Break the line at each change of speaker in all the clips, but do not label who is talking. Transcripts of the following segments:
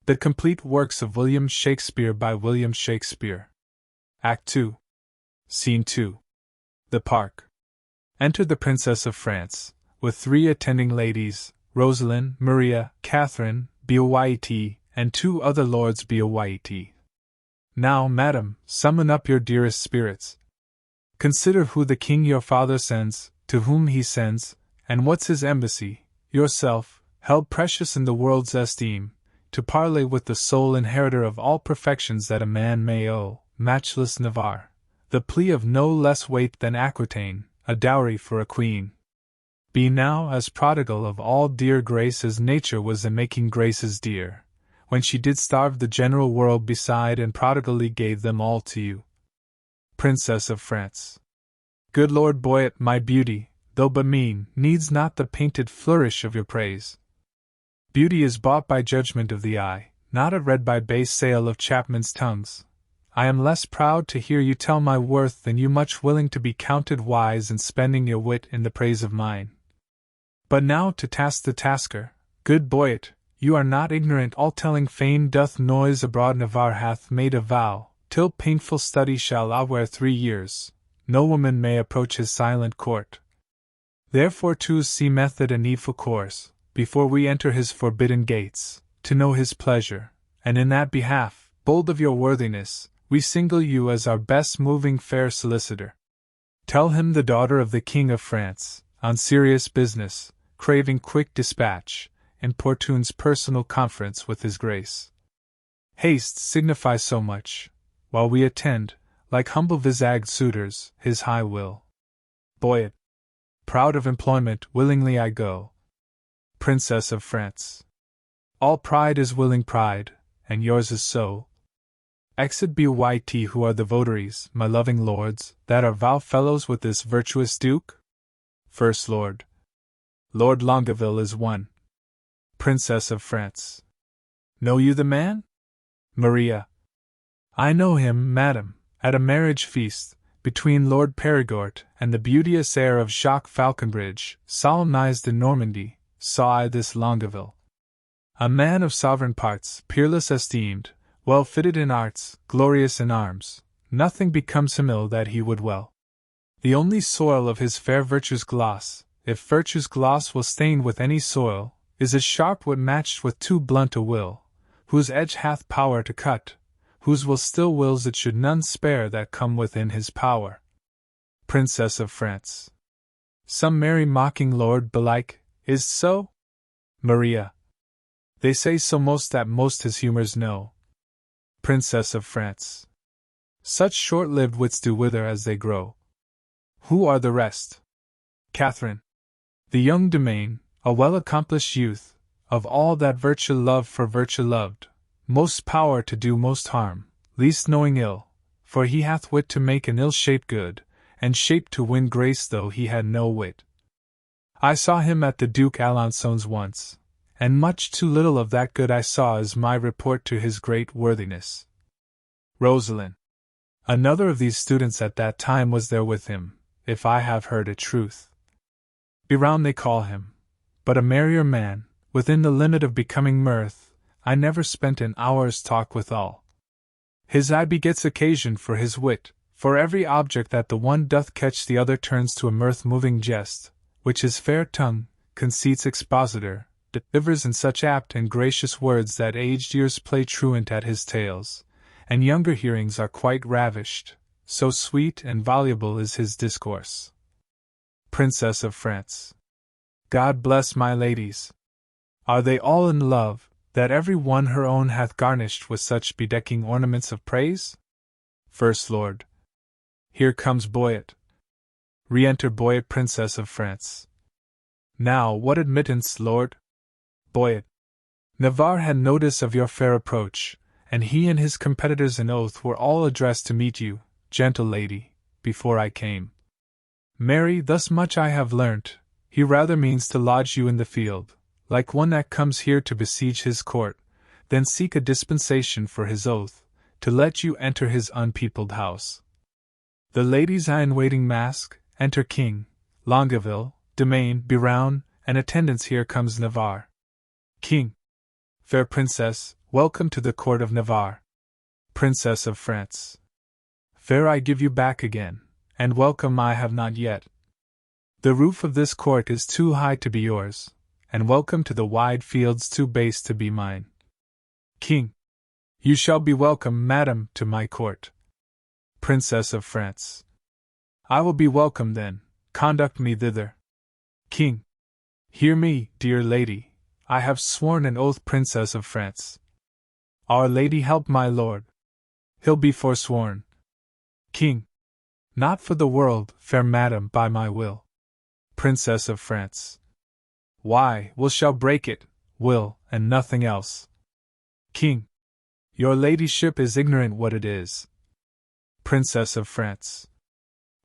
The Complete Works of William Shakespeare by William Shakespeare. Act 2. Scene 2. The Park. Enter the Princess of France, with 3 attending ladies, Rosalind, Maria, Catherine, Byt, and 2 other lords Byt. Now, madam, summon up your dearest spirits. Consider who the king your father sends, to whom he sends, and what's his embassy, yourself, held precious in the world's esteem, to parley with the sole inheritor of all perfections that a man may owe, matchless Navarre, the plea of no less weight than Aquitaine, a dowry for a queen. Be now as prodigal of all dear grace as nature was in making graces dear, when she did starve the general world beside and prodigally gave them all to you. Princess of France. Good Lord Boyet, my beauty, though but mean, needs not the painted flourish of your praise. Beauty is bought by judgment of the eye, not read by base sale of chapmen's tongues. I am less proud to hear you tell my worth than you much willing to be counted wise in spending your wit in the praise of mine. But now to task the tasker, good Boyet, you are not ignorant all telling fame doth noise abroad Navarre hath made a vow, till painful study shall outwear 3 years, no woman may approach his silent court. Therefore choose see method and needful course, before we enter his forbidden gates, to know his pleasure, and in that behalf, bold of your worthiness, we single you as our best moving fair solicitor. Tell him the daughter of the King of France, on serious business, craving quick dispatch, importunes personal conference with his grace. Haste signifies so much, while we attend, like humble visaged suitors, his high will. Boyet. Proud of employment, willingly I go. Princess of France. All pride is willing pride, and yours is so. Exit Byt, who are the votaries, my loving lords, that are vow fellows with this virtuous duke? First Lord. Lord Longueville is one. Princess of France. Know you the man? Maria. I know him, madam, at a marriage feast, between Lord Perigord and the beauteous heir of Jacques Falconbridge, solemnized in Normandy, saw I this Longueville. A man of sovereign parts, peerless esteemed, well fitted in arts, glorious in arms, nothing becomes him ill that he would well. The only soil of his fair virtue's gloss, if virtue's gloss will stain with any soil, is as sharp wit matched with too blunt a will, whose edge hath power to cut, whose will still wills it should none spare that come within his power. Princess of France. Some merry mocking lord belike, is't so? Maria. They say so most that most his humours know. Princess of France. Such short-lived wits do wither as they grow. Who are the rest? Catherine. The young Domain, a well-accomplished youth, of all that virtue loved for virtue loved, most power to do most harm, least knowing ill, for he hath wit to make an ill shape good, and shape to win grace though he had no wit. I saw him at the Duke Alençon's once, and much too little of that good I saw is my report to his great worthiness. Rosalind. Another of these students at that time was there with him, if I have heard it truth. Biron they call him, but a merrier man, within the limit of becoming mirth, I never spent an hour's talk withal. His eye begets occasion for his wit, for every object that the one doth catch the other turns to a mirth-moving jest, which his fair tongue, conceits expositor, delivers in such apt and gracious words that aged ears play truant at his tales, and younger hearings are quite ravished, so sweet and voluble is his discourse. Princess of France. God bless my ladies! Are they all in love, that every one her own hath garnished with such bedecking ornaments of praise? First Lord. Here comes Boyet. Re-enter Boyet, Princess of France. Now, what admittance, Lord? Boyet. Navarre had notice of your fair approach, and he and his competitors in oath were all addressed to meet you, gentle lady, before I came. Marry, thus much I have learnt, he rather means to lodge you in the field, like one that comes here to besiege his court, than seek a dispensation for his oath, to let you enter his unpeopled house. The ladies in waiting mask, enter King, Longueville, Domain, Biron, and attendants. Here comes Navarre. King. Fair princess, welcome to the court of Navarre. Princess of France. Fair, I give you back again, and welcome I have not yet. The roof of this court is too high to be yours, and welcome to the wide fields too base to be mine. King. You shall be welcome, madam, to my court. Princess of France. I will be welcome then, conduct me thither. King. Hear me, dear lady, I have sworn an oath, Princess of France. Our Lady help my lord. He'll be forsworn. King. Not for the world, fair madam, by my will. Princess of France. Why, will shall break it, will, and nothing else. King. Your ladyship is ignorant what it is. Princess of France.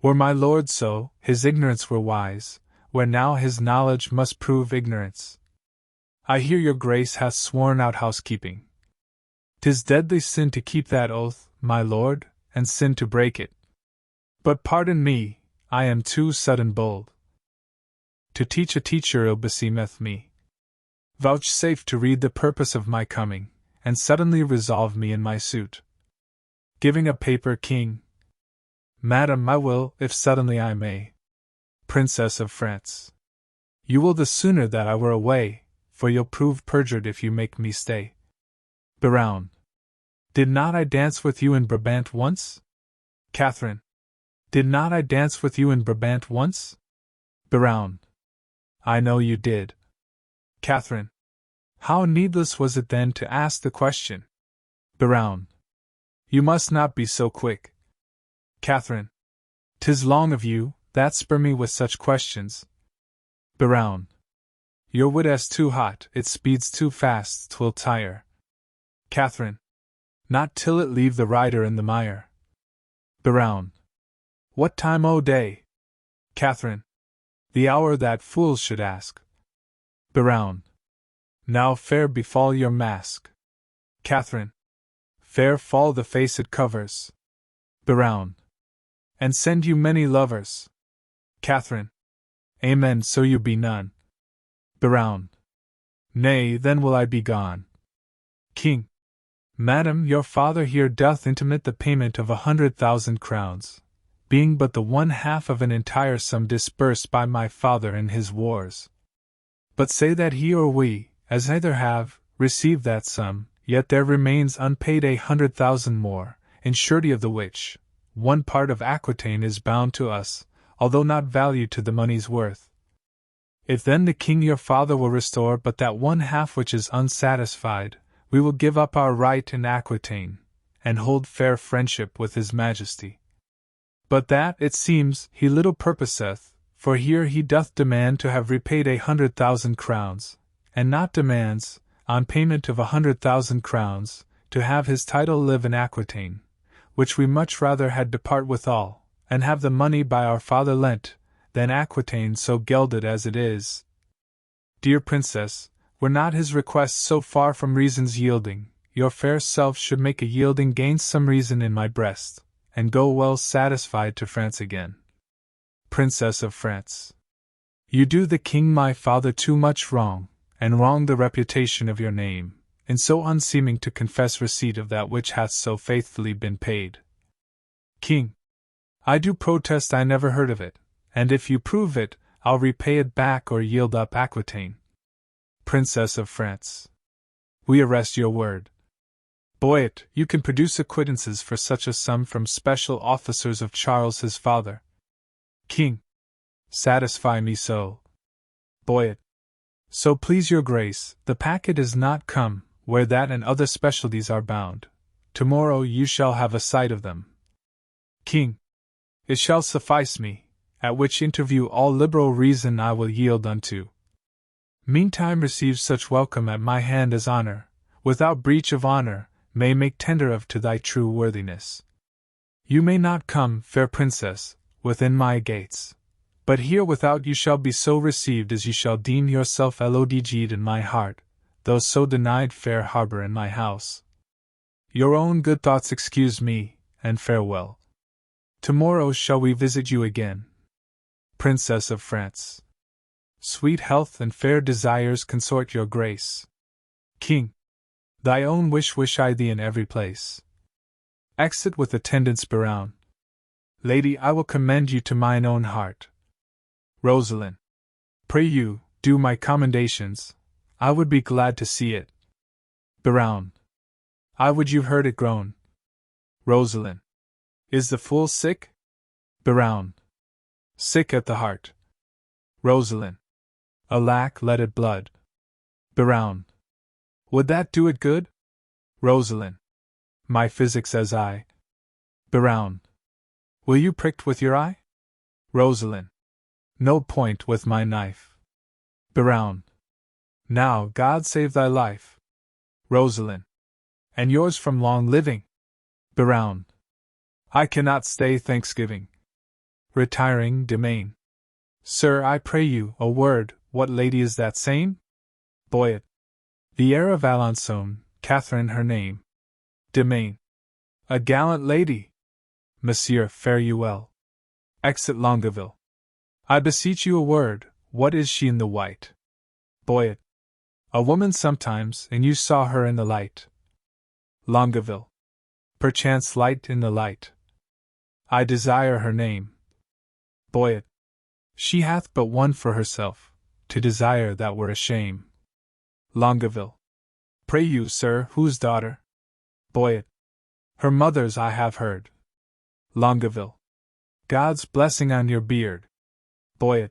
Were my lord so, his ignorance were wise, where now his knowledge must prove ignorance. I hear your grace hath sworn out housekeeping. 'Tis deadly sin to keep that oath, my lord, and sin to break it. But pardon me, I am too sudden bold. To teach a teacher ill beseemeth me. Vouchsafe to read the purpose of my coming, and suddenly resolve me in my suit. Giving a paper, King. Madam, I will, if suddenly I may. Princess of France. You will the sooner that I were away, for you'll prove perjured if you make me stay. Baron. Did not I dance with you in Brabant once? Catherine. Did not I dance with you in Brabant once? Baron. I know you did. Catherine. How needless was it then to ask the question? Baron. You must not be so quick. Catherine. 'Tis long of you, that spur me with such questions. Baron. Your wit is too hot, it speeds too fast, 'twill tire. Catherine. Not till it leave the rider in the mire. Baron. What time o' day? Catherine. The hour that fools should ask. Baron. Now fair befall your mask. Catherine. Fair fall the face it covers. Baron. And send you many lovers. Catherine. Amen, so you be none. Baron. Nay, then will I be gone. King. Madam, your father here doth intimate the payment of 100,000 crowns, being but the one half of an entire sum disbursed by my father in his wars. But say that he or we, as either have, received that sum, yet there remains unpaid 100,000 more, in surety of the which, one part of Aquitaine is bound to us, although not valued to the money's worth. If then the king your father will restore but that one half which is unsatisfied, we will give up our right in Aquitaine, and hold fair friendship with his majesty. But that, it seems, he little purposeth, for here he doth demand to have repaid 100,000 crowns, and not demands, on payment of 100,000 crowns, to have his title live in Aquitaine, which we much rather had depart withal, and have the money by our father lent, than Aquitaine so gelded as it is. Dear princess, were not his requests so far from reason's yielding, your fair self should make a yielding gain some reason in my breast, and go well satisfied to France again. Princess of France. You do the king my father too much wrong, and wrong the reputation of your name, in so unseeming to confess receipt of that which hath so faithfully been paid. King. I do protest I never heard of it, and if you prove it, I'll repay it back or yield up Aquitaine. Princess of France. We arrest your word. Boyet, you can produce acquittances for such a sum from special officers of Charles his father. King. Satisfy me so. Boyet. So please your grace, the packet is not come, where that and other specialties are bound. Tomorrow you shall have a sight of them. King. It shall suffice me, at which interview all liberal reason I will yield unto. Meantime receive such welcome at my hand as honor, without breach of honor, may make tender of to thy true worthiness. You may not come, fair princess, within my gates, but here without you shall be so received as you shall deem yourself lodged in my heart, though so denied fair harbor in my house. Your own good thoughts excuse me, and farewell. Tomorrow shall we visit you again. Princess of France. Sweet health and fair desires consort your grace. King. Thy own wish I thee in every place. Exit with attendants Birown. Lady, I will commend you to mine own heart. Rosalind. Pray you, do my commendations, I would be glad to see it. Birown. I would you heard it groan. Rosalind. Is the fool sick? Birown. Sick at the heart. Rosalind. Alack, let it blood. Birown. Would that do it good? Rosalind. My physics as I. Birown. Will you pricked with your eye? Rosalind. No point with my knife. Birown. Now, God save thy life. Rosalind. And yours from long living. Birown. I cannot stay Thanksgiving. Retiring Domain. Sir, I pray you, a word, what lady is that same? Boyet. The heir of Alençon, Catherine her name. Domain. A gallant lady. Monsieur, fare you well. Exit Longueville. I beseech you a word, what is she in the white? Boyet. A woman sometimes, and you saw her in the light. Longueville. Perchance light in the light. I desire her name. Boyet. She hath but one for herself, to desire that were a shame. Longueville. Pray you, sir, whose daughter? Boyet. Her mother's I have heard. Longueville. God's blessing on your beard. Boyet.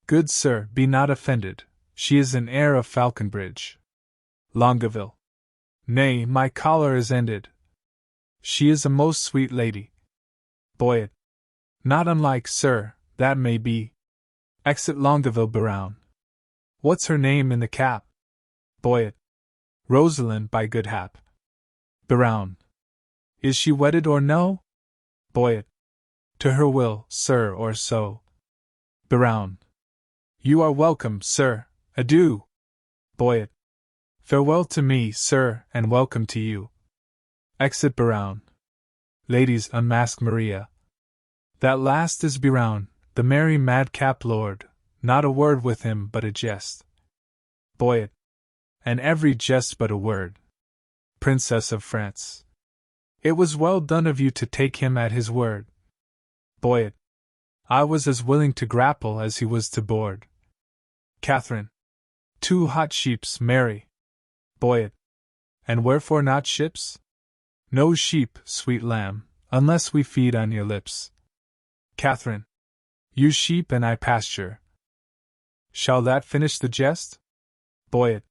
Good sir, be not offended, she is an heir of Falconbridge. Longueville. Nay, my choler is ended. She is a most sweet lady. Boyet. Not unlike, sir, that may be. Exit Longueville Birown. What's her name in the cap? Boyet. Rosalind by good hap. Birown. Is she wedded or no? Boyet. To her will, sir, or so. Birown. You are welcome, sir, adieu. Boyet. Farewell to me, sir, and welcome to you. Exit Birown. Ladies, unmask Maria. That last is Birown, the merry madcap lord, not a word with him but a jest. Boyet. And every jest but a word. Princess of France. It was well done of you to take him at his word. Boyet. I was as willing to grapple as he was to board. Catherine. Two hot sheeps, marry. Boyet. And wherefore not ships? No sheep, sweet lamb, unless we feed on your lips. Catherine. You sheep and I pasture. Shall that finish the jest? Boyet.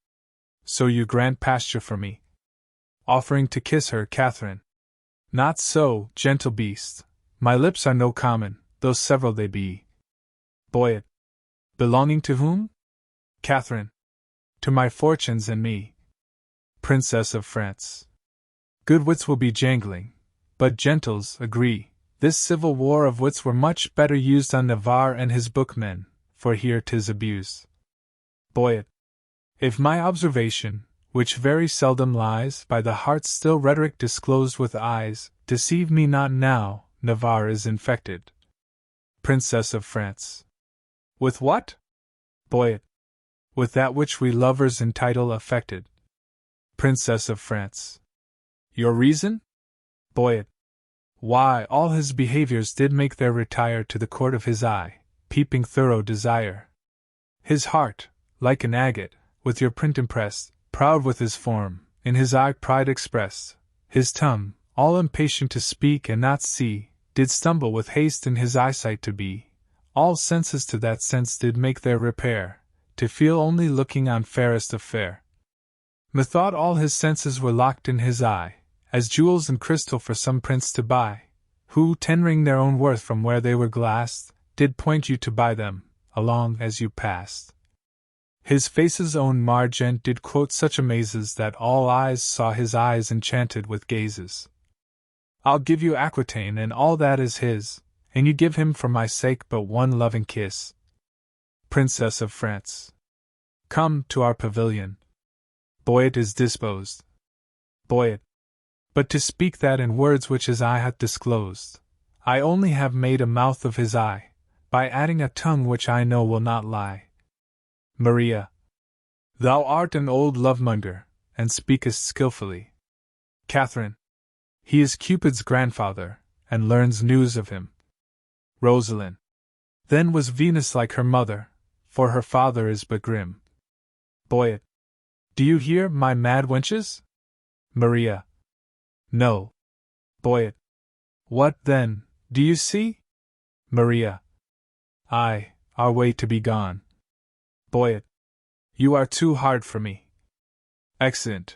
So you grant pasture for me. Offering to kiss her, Catherine. Not so, gentle beast, my lips are no common, though several they be. Boyet. Belonging to whom? Catherine. To my fortunes and me. Princess of France. Good wits will be jangling, but gentles, agree, this civil war of wits were much better used on Navarre and his bookmen, for here 'tis abused. Boyet. If my observation, which very seldom lies by the heart's still rhetoric disclosed with eyes, deceive me not now, Navarre is infected. Princess of France. With what? Boyet. With that which we lovers entitle affected. Princess of France. Your reason? Boyet. Why, all his behaviors did make there retire to the court of his eye, peeping thorough desire. His heart, like an agate, with your print impressed, proud with his form, in his eye pride expressed, his tongue, all impatient to speak and not see, did stumble with haste in his eyesight to be, all senses to that sense did make their repair, to feel only looking on fairest of fair. Methought all his senses were locked in his eye, as jewels and crystal for some prince to buy, who, tendering their own worth from where they were glassed, did point you to buy them, along as you passed. His face's own margent did quote such amazes that all eyes saw his eyes enchanted with gazes. I'll give you Aquitaine and all that is his, and you give him for my sake but one loving kiss. Princess of France. Come to our pavilion. Boyet is disposed. Boyet. But to speak that in words which his eye hath disclosed, I only have made a mouth of his eye, by adding a tongue which I know will not lie. Maria. Thou art an old lovemonger, and speakest skilfully. Catherine. He is Cupid's grandfather, and learns news of him. Rosalind. Then was Venus like her mother, for her father is but grim. Boyet. Do you hear, my mad wenches? Maria. No. Boyet. What, then, do you see? Maria. Ay, our way to be gone. Boyet. You are too hard for me. Exeunt.